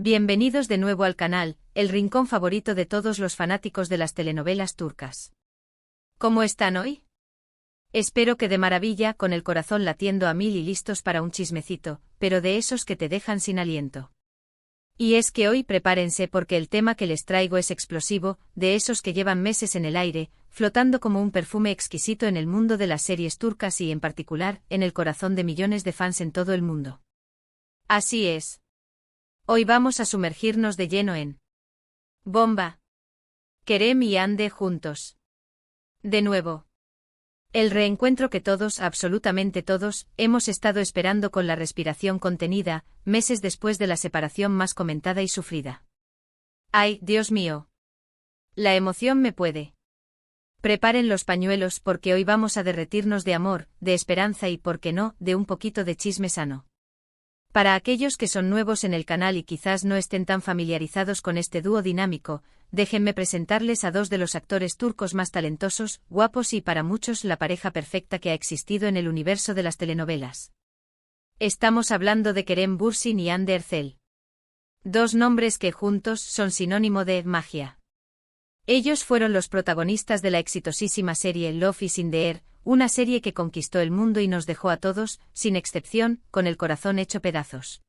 Bienvenidos de nuevo al canal, el rincón favorito de todos los fanáticos de las telenovelas turcas. ¿Cómo están hoy? Espero que de maravilla, con el corazón latiendo a mil y listos para un chismecito, pero de esos que te dejan sin aliento. Y es que hoy prepárense porque el tema que les traigo es explosivo, de esos que llevan meses en el aire, flotando como un perfume exquisito en el mundo de las series turcas y en particular, en el corazón de millones de fans en todo el mundo. Así es. Hoy vamos a sumergirnos de lleno en Bomba. Kerem y Hande juntos. De nuevo. El reencuentro que todos, absolutamente todos, hemos estado esperando con la respiración contenida, meses después de la separación más comentada y sufrida. ¡Ay, Dios mío! La emoción me puede. Preparen los pañuelos porque hoy vamos a derretirnos de amor, de esperanza y, por qué no, de un poquito de chisme sano. Para aquellos que son nuevos en el canal y quizás no estén tan familiarizados con este dúo dinámico, déjenme presentarles a dos de los actores turcos más talentosos, guapos y para muchos la pareja perfecta que ha existido en el universo de las telenovelas. Estamos hablando de Kerem Bürsin y Hande Erçel. Dos nombres que juntos son sinónimo de magia. Ellos fueron los protagonistas de la exitosísima serie Love is in the Air, una serie que conquistó el mundo y nos dejó a todos, sin excepción, con el corazón hecho pedazos.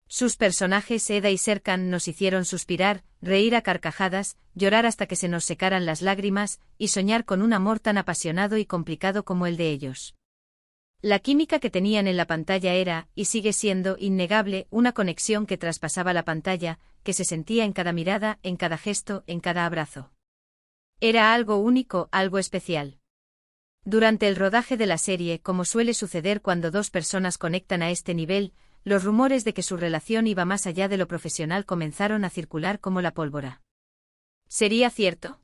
Sus personajes Eda y Serkan nos hicieron suspirar, reír a carcajadas, llorar hasta que se nos secaran las lágrimas, y soñar con un amor tan apasionado y complicado como el de ellos. La química que tenían en la pantalla era, y sigue siendo, innegable, una conexión que traspasaba la pantalla, que se sentía en cada mirada, en cada gesto, en cada abrazo. Era algo único, algo especial. Durante el rodaje de la serie, como suele suceder cuando dos personas conectan a este nivel, los rumores de que su relación iba más allá de lo profesional comenzaron a circular como la pólvora. ¿Sería cierto?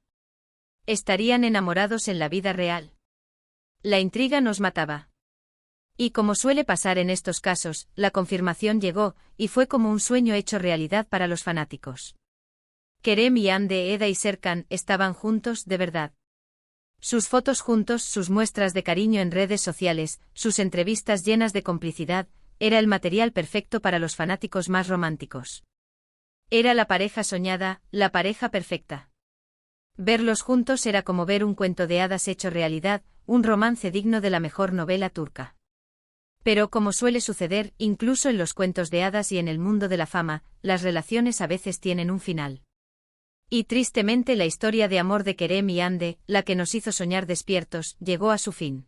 ¿Estarían enamorados en la vida real? La intriga nos mataba. Y como suele pasar en estos casos, la confirmación llegó, y fue como un sueño hecho realidad para los fanáticos. Kerem y Hande, Eda y Serkan, estaban juntos de verdad. Sus fotos juntos, sus muestras de cariño en redes sociales, sus entrevistas llenas de complicidad, era el material perfecto para los fanáticos más románticos. Era la pareja soñada, la pareja perfecta. Verlos juntos era como ver un cuento de hadas hecho realidad, un romance digno de la mejor novela turca. Pero como suele suceder, incluso en los cuentos de hadas y en el mundo de la fama, las relaciones a veces tienen un final. Y tristemente la historia de amor de Kerem y Hande, la que nos hizo soñar despiertos, llegó a su fin.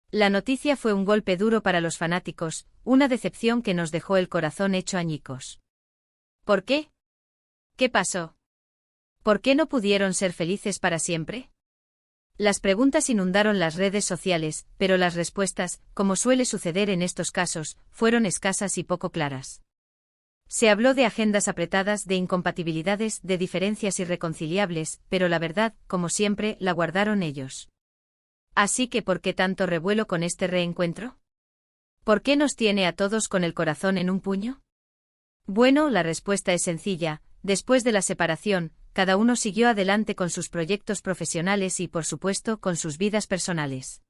La noticia fue un golpe duro para los fanáticos, una decepción que nos dejó el corazón hecho añicos. ¿Por qué? ¿Qué pasó? ¿Por qué no pudieron ser felices para siempre? Las preguntas inundaron las redes sociales, pero las respuestas, como suele suceder en estos casos, fueron escasas y poco claras. Se habló de agendas apretadas, de incompatibilidades, de diferencias irreconciliables, pero la verdad, como siempre, la guardaron ellos. Así que ¿por qué tanto revuelo con este reencuentro? ¿Por qué nos tiene a todos con el corazón en un puño? Bueno, la respuesta es sencilla: después de la separación, cada uno siguió adelante con sus proyectos profesionales y, por supuesto, con sus vidas personales.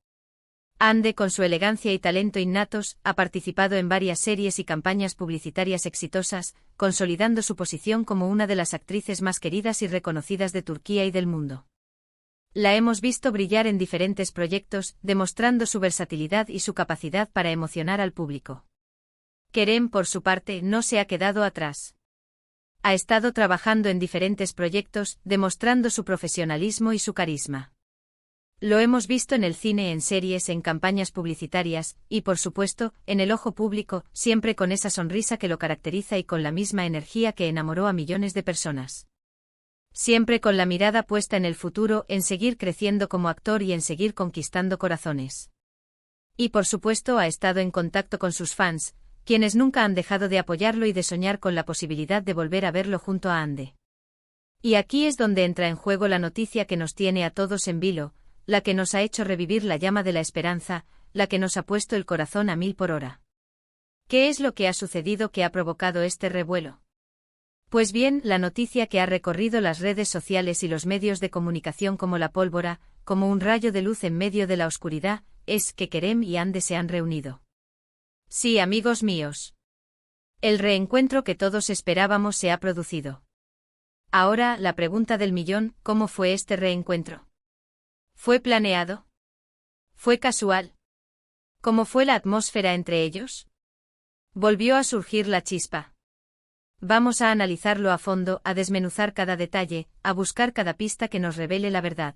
Hande, con su elegancia y talento innatos, ha participado en varias series y campañas publicitarias exitosas, consolidando su posición como una de las actrices más queridas y reconocidas de Turquía y del mundo. La hemos visto brillar en diferentes proyectos, demostrando su versatilidad y su capacidad para emocionar al público. Kerem, por su parte, no se ha quedado atrás. Ha estado trabajando en diferentes proyectos, demostrando su profesionalismo y su carisma. Lo hemos visto en el cine, en series, en campañas publicitarias, y por supuesto, en el ojo público, siempre con esa sonrisa que lo caracteriza y con la misma energía que enamoró a millones de personas. Siempre con la mirada puesta en el futuro, en seguir creciendo como actor y en seguir conquistando corazones. Y por supuesto ha estado en contacto con sus fans, quienes nunca han dejado de apoyarlo y de soñar con la posibilidad de volver a verlo junto a Hande. Y aquí es donde entra en juego la noticia que nos tiene a todos en vilo, la que nos ha hecho revivir la llama de la esperanza, la que nos ha puesto el corazón a 1000 por hora. ¿Qué es lo que ha sucedido que ha provocado este revuelo? Pues bien, la noticia que ha recorrido las redes sociales y los medios de comunicación como la pólvora, como un rayo de luz en medio de la oscuridad, es que Kerem y Hande se han reunido. Sí, amigos míos. El reencuentro que todos esperábamos se ha producido. Ahora, la pregunta del millón, ¿cómo fue este reencuentro? ¿Fue planeado? ¿Fue casual? ¿Cómo fue la atmósfera entre ellos? Volvió a surgir la chispa. Vamos a analizarlo a fondo, a desmenuzar cada detalle, a buscar cada pista que nos revele la verdad.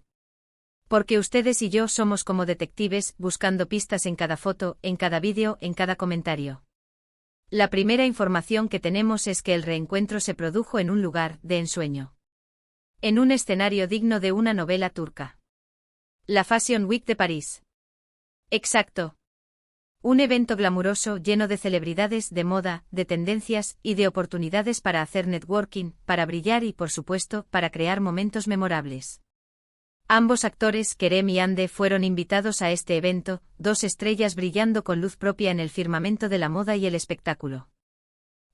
Porque ustedes y yo somos como detectives, buscando pistas en cada foto, en cada vídeo, en cada comentario. La primera información que tenemos es que el reencuentro se produjo en un lugar de ensueño. En un escenario digno de una novela turca. La Fashion Week de París. Exacto. Un evento glamuroso lleno de celebridades, de moda, de tendencias y de oportunidades para hacer networking, para brillar y, por supuesto, para crear momentos memorables. Ambos actores, Kerem y Hande, fueron invitados a este evento, dos estrellas brillando con luz propia en el firmamento de la moda y el espectáculo.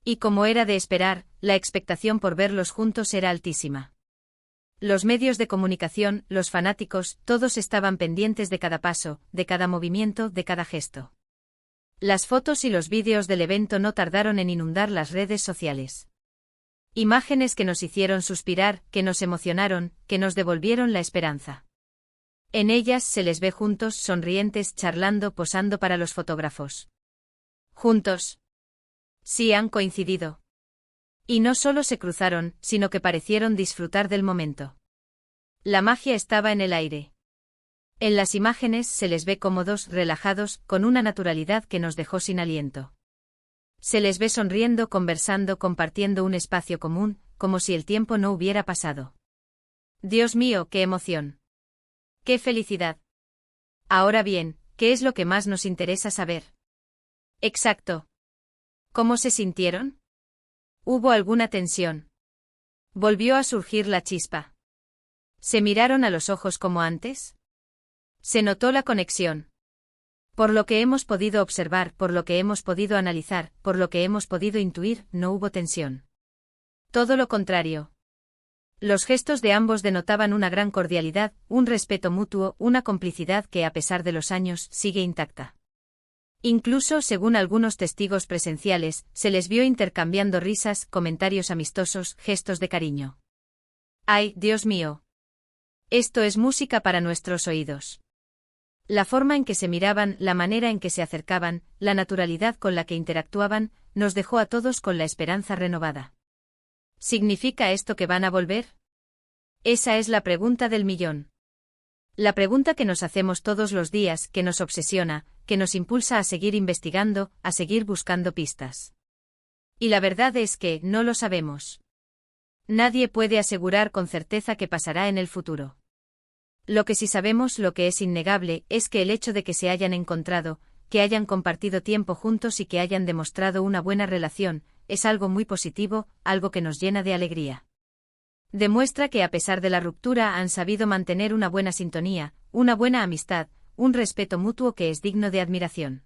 Y como era de esperar, la expectación por verlos juntos era altísima. Los medios de comunicación, los fanáticos, todos estaban pendientes de cada paso, de cada movimiento, de cada gesto. Las fotos y los vídeos del evento no tardaron en inundar las redes sociales. Imágenes que nos hicieron suspirar, que nos emocionaron, que nos devolvieron la esperanza. En ellas se les ve juntos, sonrientes, charlando, posando para los fotógrafos. Juntos. Sí, han coincidido. Y no solo se cruzaron, sino que parecieron disfrutar del momento. La magia estaba en el aire. En las imágenes se les ve cómodos, relajados, con una naturalidad que nos dejó sin aliento. Se les ve sonriendo, conversando, compartiendo un espacio común, como si el tiempo no hubiera pasado. Dios mío, qué emoción. ¡Qué felicidad! Ahora bien, ¿qué es lo que más nos interesa saber? Exacto. ¿Cómo se sintieron? ¿Hubo alguna tensión? ¿Volvió a surgir la chispa? ¿Se miraron a los ojos como antes? ¿Se notó la conexión? Por lo que hemos podido observar, por lo que hemos podido analizar, por lo que hemos podido intuir, no hubo tensión. Todo lo contrario. Los gestos de ambos denotaban una gran cordialidad, un respeto mutuo, una complicidad que a pesar de los años sigue intacta. Incluso, según algunos testigos presenciales, se les vio intercambiando risas, comentarios amistosos, gestos de cariño. ¡Ay, Dios mío! Esto es música para nuestros oídos. La forma en que se miraban, la manera en que se acercaban, la naturalidad con la que interactuaban, nos dejó a todos con la esperanza renovada. ¿Significa esto que van a volver? Esa es la pregunta del millón. La pregunta que nos hacemos todos los días, que nos obsesiona, que nos impulsa a seguir investigando, a seguir buscando pistas. Y la verdad es que no lo sabemos. Nadie puede asegurar con certeza qué pasará en el futuro. Lo que sí sabemos, lo que es innegable, es que el hecho de que se hayan encontrado, que hayan compartido tiempo juntos y que hayan demostrado una buena relación, es algo muy positivo, algo que nos llena de alegría. Demuestra que a pesar de la ruptura han sabido mantener una buena sintonía, una buena amistad, un respeto mutuo que es digno de admiración.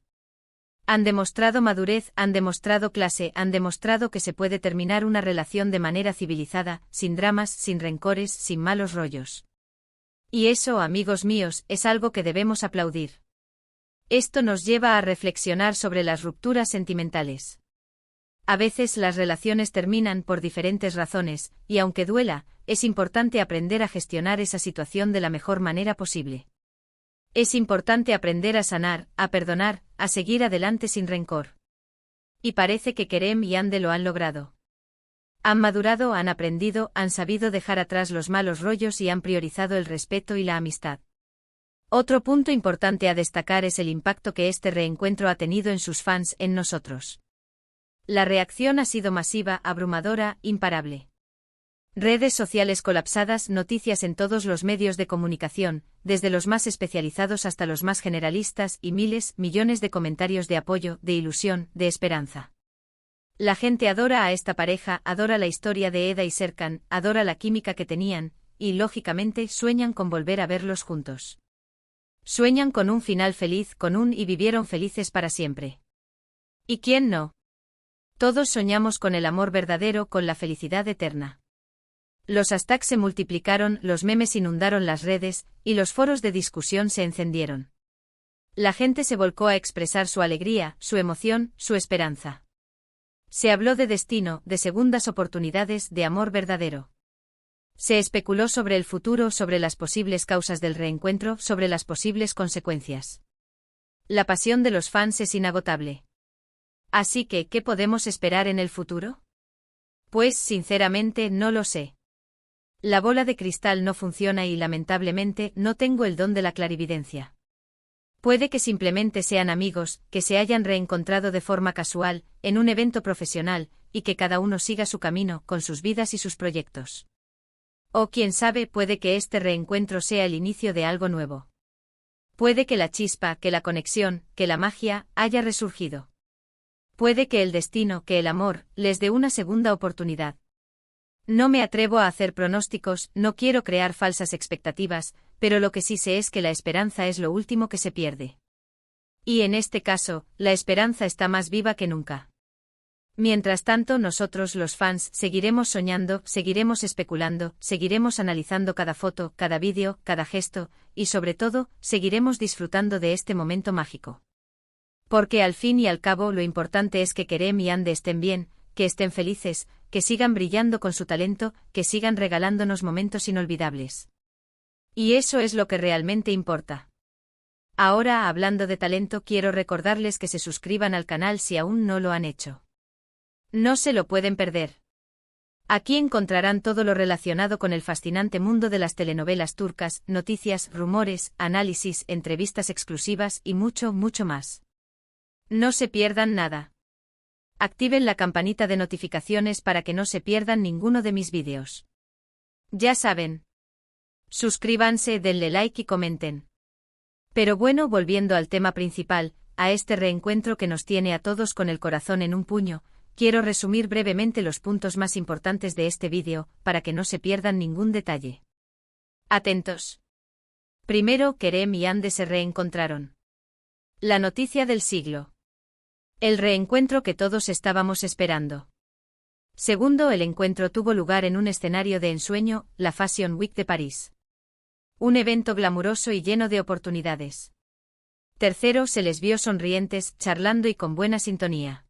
Han demostrado madurez, han demostrado clase, han demostrado que se puede terminar una relación de manera civilizada, sin dramas, sin rencores, sin malos rollos. Y eso, amigos míos, es algo que debemos aplaudir. Esto nos lleva a reflexionar sobre las rupturas sentimentales. A veces las relaciones terminan por diferentes razones, y aunque duela, es importante aprender a gestionar esa situación de la mejor manera posible. Es importante aprender a sanar, a perdonar, a seguir adelante sin rencor. Y parece que Kerem y Hande lo han logrado. Han madurado, han aprendido, han sabido dejar atrás los malos rollos y han priorizado el respeto y la amistad. Otro punto importante a destacar es el impacto que este reencuentro ha tenido en sus fans, en nosotros. La reacción ha sido masiva, abrumadora, imparable. Redes sociales colapsadas, noticias en todos los medios de comunicación, desde los más especializados hasta los más generalistas, y miles, millones de comentarios de apoyo, de ilusión, de esperanza. La gente adora a esta pareja, adora la historia de Eda y Serkan, adora la química que tenían, y lógicamente sueñan con volver a verlos juntos. Sueñan con un final feliz, y vivieron felices para siempre. ¿Y quién no? Todos soñamos con el amor verdadero, con la felicidad eterna. Los hashtags se multiplicaron, los memes inundaron las redes, y los foros de discusión se encendieron. La gente se volcó a expresar su alegría, su emoción, su esperanza. Se habló de destino, de segundas oportunidades, de amor verdadero. Se especuló sobre el futuro, sobre las posibles causas del reencuentro, sobre las posibles consecuencias. La pasión de los fans es inagotable. Así que, ¿qué podemos esperar en el futuro? Pues, sinceramente, no lo sé. La bola de cristal no funciona y, lamentablemente, no tengo el don de la clarividencia. Puede que simplemente sean amigos, que se hayan reencontrado de forma casual, en un evento profesional, y que cada uno siga su camino, con sus vidas y sus proyectos. O quién sabe, puede que este reencuentro sea el inicio de algo nuevo. Puede que la chispa, que la conexión, que la magia, haya resurgido. Puede que el destino, que el amor, les dé una segunda oportunidad. No me atrevo a hacer pronósticos, no quiero crear falsas expectativas, pero lo que sí sé es que la esperanza es lo último que se pierde. Y en este caso, la esperanza está más viva que nunca. Mientras tanto, nosotros los fans seguiremos soñando, seguiremos especulando, seguiremos analizando cada foto, cada vídeo, cada gesto, y sobre todo, seguiremos disfrutando de este momento mágico. Porque al fin y al cabo lo importante es que Kerem y Ande estén bien, que estén felices, que sigan brillando con su talento, que sigan regalándonos momentos inolvidables. Y eso es lo que realmente importa. Ahora, hablando de talento, quiero recordarles que se suscriban al canal si aún no lo han hecho. No se lo pueden perder. Aquí encontrarán todo lo relacionado con el fascinante mundo de las telenovelas turcas, noticias, rumores, análisis, entrevistas exclusivas y mucho, mucho más. No se pierdan nada. Activen la campanita de notificaciones para que no se pierdan ninguno de mis vídeos. Ya saben. Suscríbanse, denle like y comenten. Pero bueno, volviendo al tema principal, a este reencuentro que nos tiene a todos con el corazón en un puño, quiero resumir brevemente los puntos más importantes de este vídeo, para que no se pierdan ningún detalle. Atentos. Primero, Kerem y Ande se reencontraron. La noticia del siglo. El reencuentro que todos estábamos esperando. Segundo, el encuentro tuvo lugar en un escenario de ensueño, la Fashion Week de París. Un evento glamuroso y lleno de oportunidades. Tercero, se les vio sonrientes, charlando y con buena sintonía.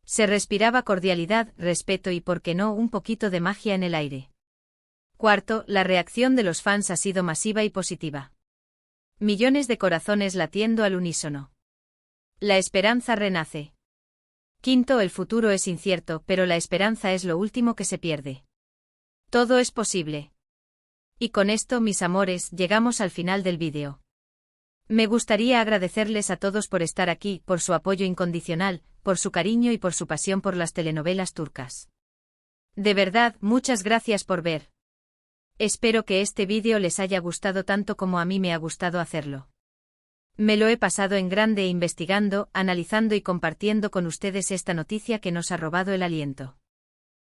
Se respiraba cordialidad, respeto y, por qué no, un poquito de magia en el aire. Cuarto, la reacción de los fans ha sido masiva y positiva. Millones de corazones latiendo al unísono. La esperanza renace. Quinto, el futuro es incierto, pero la esperanza es lo último que se pierde. Todo es posible. Y con esto, mis amores, llegamos al final del vídeo. Me gustaría agradecerles a todos por estar aquí, por su apoyo incondicional, por su cariño y por su pasión por las telenovelas turcas. De verdad, muchas gracias por ver. Espero que este vídeo les haya gustado tanto como a mí me ha gustado hacerlo. Me lo he pasado en grande investigando, analizando y compartiendo con ustedes esta noticia que nos ha robado el aliento.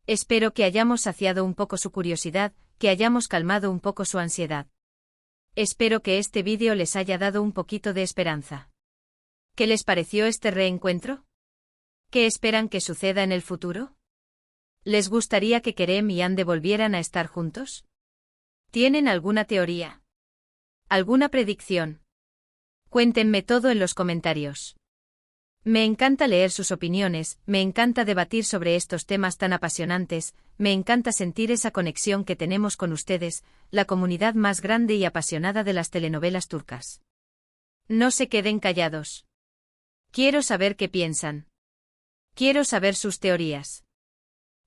Espero que hayamos saciado un poco su curiosidad, que hayamos calmado un poco su ansiedad. Espero que este vídeo les haya dado un poquito de esperanza. ¿Qué les pareció este reencuentro? ¿Qué esperan que suceda en el futuro? ¿Les gustaría que Kerem y Ande volvieran a estar juntos? ¿Tienen alguna teoría? ¿Alguna predicción? Cuéntenme todo en los comentarios. Me encanta leer sus opiniones, me encanta debatir sobre estos temas tan apasionantes, me encanta sentir esa conexión que tenemos con ustedes, la comunidad más grande y apasionada de las telenovelas turcas. No se queden callados. Quiero saber qué piensan. Quiero saber sus teorías.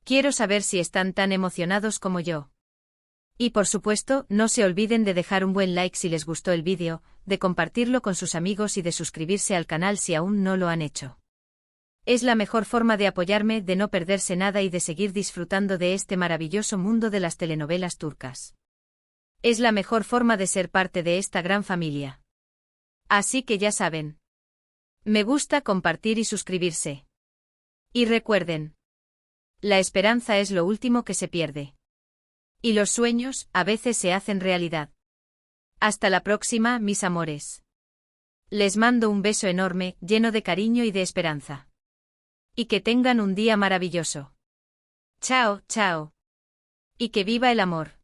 Quiero saber si están tan emocionados como yo. Y por supuesto, no se olviden de dejar un buen like si les gustó el vídeo, de compartirlo con sus amigos y de suscribirse al canal si aún no lo han hecho. Es la mejor forma de apoyarme, de no perderse nada y de seguir disfrutando de este maravilloso mundo de las telenovelas turcas. Es la mejor forma de ser parte de esta gran familia. Así que ya saben. Me gusta, compartir y suscribirse. Y recuerden. La esperanza es lo último que se pierde. Y los sueños, a veces se hacen realidad. Hasta la próxima, mis amores. Les mando un beso enorme, lleno de cariño y de esperanza. Y que tengan un día maravilloso. Chao, chao. Y que viva el amor.